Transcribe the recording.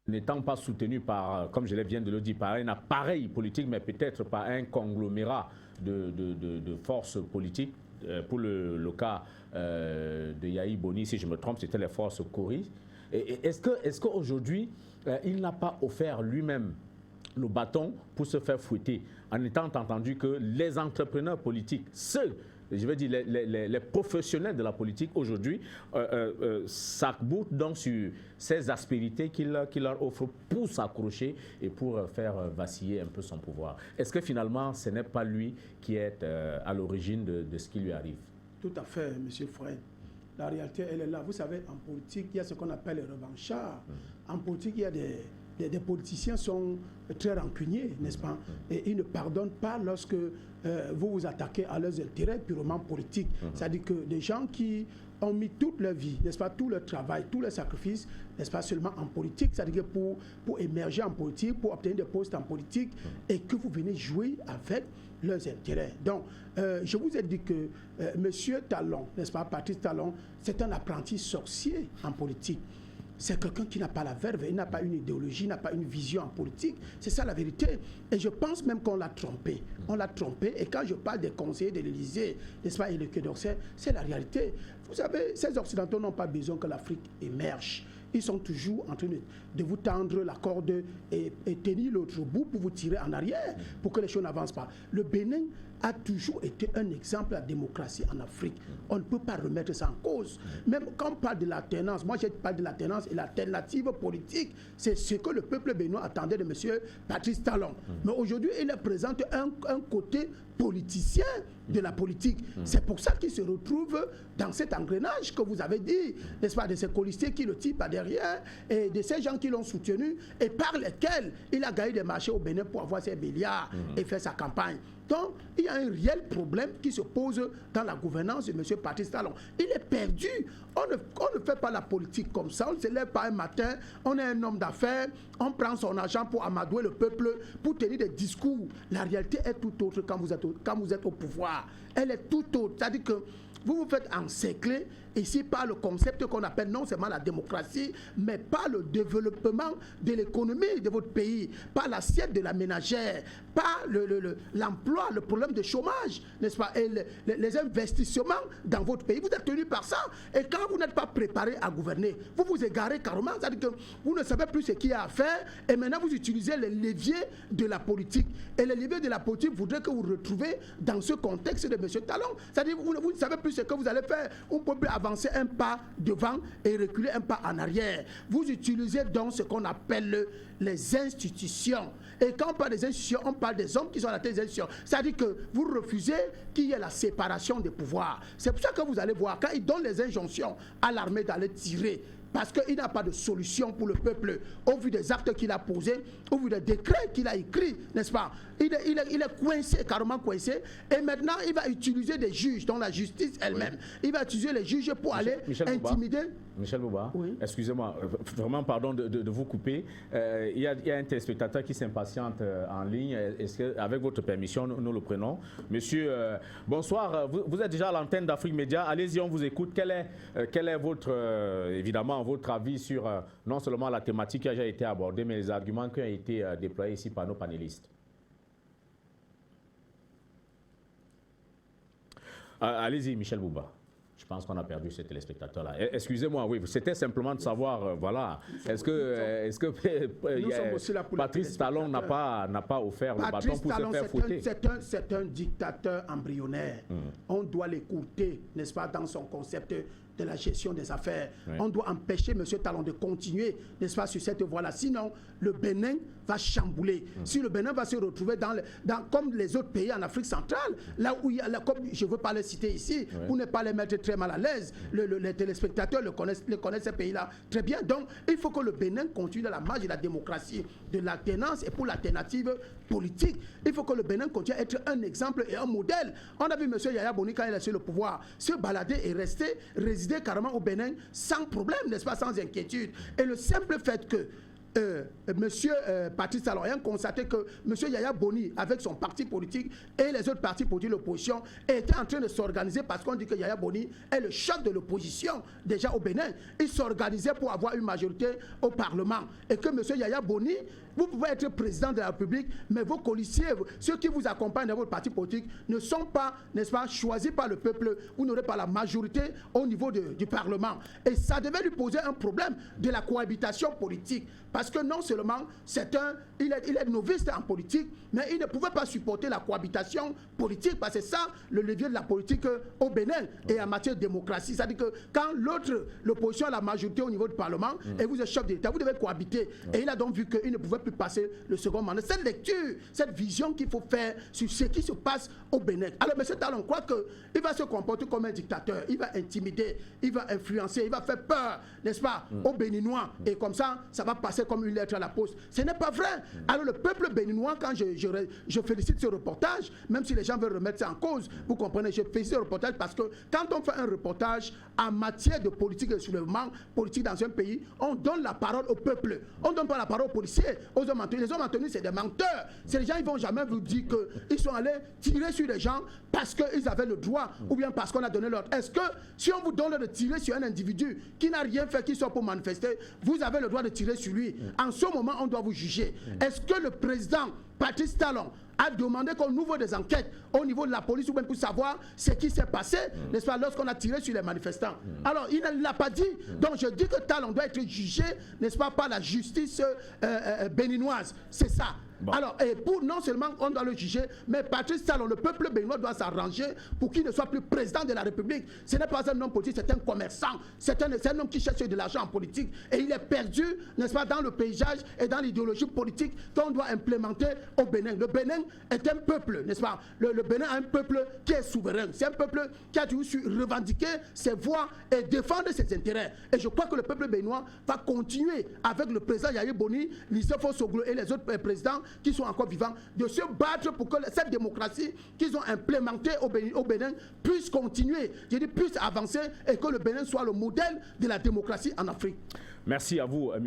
n'étant pas soutenu par, comme je viens de le dire, par un appareil politique, mais peut-être par un conglomérat de forces politiques. Pour le cas de Yahi Boni, si je me trompe, c'était les forces Kori. Est-ce qu'aujourd'hui, il n'a pas offert lui-même le bâton pour se faire fouetter, en étant entendu que les entrepreneurs politiques, ceux, je veux dire les professionnels de la politique aujourd'hui, s'arc-boutent donc sur ces aspérités qu'il leur offre pour s'accrocher et pour faire vaciller un peu son pouvoir. Est-ce que finalement, ce n'est pas lui qui est à l'origine de ce qui lui arrive? Tout à fait, M. Fred. La réalité, elle est là. Vous savez, en politique, il y a ce qu'on appelle les revanchards. En politique, il y a des politiciens qui sont très rancuniers, n'est-ce pas? Et ils ne pardonnent pas lorsque vous vous attaquez à leurs intérêts purement politiques. C'est-à-dire que des gens qui ont mis toute leur vie, n'est-ce pas, tout leur travail, tous leurs sacrifices, n'est-ce pas, seulement en politique, c'est-à-dire que pour émerger en politique, pour obtenir des postes en politique, et que vous venez jouer avec leurs intérêts. Donc, je vous ai dit que M. Talon, n'est-ce pas, Patrice Talon, c'est un apprenti sorcier en politique. C'est quelqu'un qui n'a pas la verve, il n'a pas une idéologie, il n'a pas une vision en politique. C'est ça la vérité. Et je pense même qu'on l'a trompé. On l'a trompé. Et quand je parle des conseillers de l'Élysée, n'est-ce pas, et le Quai d'Orsay, c'est la réalité. Vous savez, ces Occidentaux n'ont pas besoin que l'Afrique émerge. Ils sont toujours en train de vous tendre la corde et tenir l'autre bout pour vous tirer en arrière, pour que les choses n'avancent pas. Le Bénin a toujours été un exemple de la démocratie en Afrique. On ne peut pas remettre ça en cause. Même quand on parle de l'alternance, moi j'ai parlé de l'alternance et l'alternative politique, c'est ce que le peuple béninois attendait de M. Patrice Talon. Mais aujourd'hui, il présente un côté politicien de la politique. C'est pour ça qu'il se retrouve dans cet engrenage que vous avez dit, n'est-ce pas, de ces colistiers qui le tirent par derrière et de ces gens qui l'ont soutenu et par lesquels il a gagné des marchés au Bénin pour avoir ses milliards et faire sa campagne. Donc, il y a un réel problème qui se pose dans la gouvernance de M. Patrice Talon. Il est perdu. On ne fait pas la politique comme ça. On ne se lève pas un matin, on est un homme d'affaires, on prend son argent pour amadouer le peuple, pour tenir des discours. La réalité est tout autre quand vous êtes au pouvoir. Elle est tout autre. C'est-à-dire que vous vous faites encercler ici par le concept qu'on appelle non seulement la démocratie, mais par le développement de l'économie de votre pays, par l'assiette de la ménagère, par l'emploi, le problème de chômage, n'est-ce pas, et les investissements dans votre pays. Vous êtes tenu par ça. Et quand vous n'êtes pas préparé à gouverner, vous vous égarez carrément. C'est-à-dire que vous ne savez plus ce qu'il y a à faire et maintenant vous utilisez les leviers de la politique. Et les leviers de la politique voudraient que vous vous retrouvez dans ce contexte de M. Talon. C'est-à-dire que vous ne savez plus ce que vous allez faire. On peut plus avancer un pas devant et reculer un pas en arrière. Vous utilisez donc ce qu'on appelle les institutions. Et quand on parle des institutions, on parle des hommes qui sont à la tête des institutions. C'est-à-dire que vous refusez qu'il y ait la séparation des pouvoirs. C'est pour ça que vous allez voir, quand ils donnent les injonctions à l'armée d'aller tirer, parce qu'il n'a pas de solution pour le peuple, au vu des actes qu'il a posés, au vu des décrets qu'il a écrits, n'est-ce pas? Il est coincé, carrément coincé, et maintenant il va utiliser des juges, dont la justice elle-même. Oui. Il va utiliser les juges pour aller intimider. Michel Bouba, oui. Excusez-moi, vraiment pardon de vous couper. Il y a un téléspectateur qui s'impatiente en ligne. Est-ce que, avec votre permission, nous le prenons? Monsieur, bonsoir. Vous êtes déjà à l'antenne d'Afrique Média. Allez-y, on vous écoute. Quel est votre, évidemment, votre avis sur non seulement la thématique qui a déjà été abordée, mais les arguments qui ont été déployés ici par nos panélistes? Allez-y, Michel Bouba. Je pense qu'on a perdu ce téléspectateur-là. Excusez-moi, oui, c'était simplement de savoir, voilà, est-ce que Patrice Talon n'a pas offert le bâton pour se faire fouetter? C'est un dictateur embryonnaire. On doit l'écouter, n'est-ce pas, dans son concept de la gestion des affaires. Oui. On doit empêcher M. Talon de continuer, n'est-ce pas, sur cette voie-là. Sinon, le Bénin va chambouler. Si le Bénin va se retrouver comme les autres pays en Afrique centrale, là où il y a, comme je ne veux pas les citer ici, pour ne pas les mettre très mal à l'aise, les téléspectateurs connaissent ces pays-là très bien. Donc, il faut que le Bénin continue dans la marche de la démocratie, de l'alternance et pour l'alternative politique. Il faut que le Bénin continue à être un exemple et un modèle. On a vu M. Yaya Boni, quand il a sur le pouvoir, se balader et résider carrément au Bénin sans problème, n'est-ce pas, sans inquiétude. Et le simple fait que Monsieur Patrice Talon ayant constaté que monsieur Yaya Boni, avec son parti politique et les autres partis politiques de l'opposition, étaient en train de s'organiser parce qu'on dit que Yaya Boni est le chef de l'opposition déjà au Bénin. Il s'organisait pour avoir une majorité au Parlement. Et que monsieur Yaya Boni, vous pouvez être président de la République, mais vos colissiers, ceux qui vous accompagnent dans votre parti politique, ne sont pas, n'est-ce pas, choisis par le peuple. Vous n'aurez pas la majorité au niveau du Parlement. Et ça devait lui poser un problème de la cohabitation politique. Parce que non seulement il est novice en politique, mais il ne pouvait pas supporter la cohabitation politique. Parce que c'est ça le levier de la politique au Bénin et en matière de démocratie. C'est-à-dire que quand l'opposition a la majorité au niveau du Parlement et vous êtes chef d'État, vous devez cohabiter. Et il a donc vu qu'il ne pouvait plus passer le second mandat. Cette lecture, cette vision qu'il faut faire sur ce qui se passe au Bénin. Alors, M. Talon croit qu'il va se comporter comme un dictateur. Il va intimider, il va influencer, il va faire peur, n'est-ce pas, aux Béninois. Et comme ça va passer comme une lettre à la poste. Ce n'est pas vrai. Alors, le peuple béninois, quand je félicite ce reportage, même si les gens veulent remettre ça en cause, vous comprenez, je félicite ce reportage parce que quand on fait un reportage en matière de politique et de soulèvement politique dans un pays, on donne la parole au peuple. On ne donne pas la parole aux policiers, aux hommes en tenue. Les hommes en tenue, c'est des menteurs. Ces gens, ils ne vont jamais vous dire qu'ils sont allés tirer sur les gens parce qu'ils avaient le droit ou bien parce qu'on a donné l'ordre. Est-ce que si on vous donne de tirer sur un individu qui n'a rien fait, qui sort pour manifester, vous avez le droit de tirer sur lui? En ce moment, on doit vous juger. Est-ce que le président Patrice Talon a demandé qu'on ouvre des enquêtes au niveau de la police ou même pour savoir ce qui s'est passé, n'est-ce pas, lorsqu'on a tiré sur les manifestants? Alors, il ne l'a pas dit. Donc, je dis que Talon doit être jugé, n'est-ce pas, par la justice béninoise. C'est ça. Bon. Alors, et pour non seulement on doit le juger, mais Patrice Talon, le peuple béninois doit s'arranger pour qu'il ne soit plus président de la République. Ce n'est pas un homme politique, c'est un commerçant, c'est un homme qui cherche de l'argent en politique. Et il est perdu, n'est-ce pas, dans le paysage et dans l'idéologie politique qu'on doit implémenter au Bénin. Le Bénin est un peuple, n'est-ce pas? Le Bénin a un peuple qui est souverain. C'est un peuple qui a toujours su revendiquer ses voix et défendre ses intérêts. Et je crois que le peuple béninois va continuer avec le président Yaya Boni, Nicéphore Soglo et les autres présidents qui sont encore vivants, de se battre pour que cette démocratie qu'ils ont implémentée au Bénin puisse continuer, je dis puisse avancer et que le Bénin soit le modèle de la démocratie en Afrique. Merci à vous, Michel.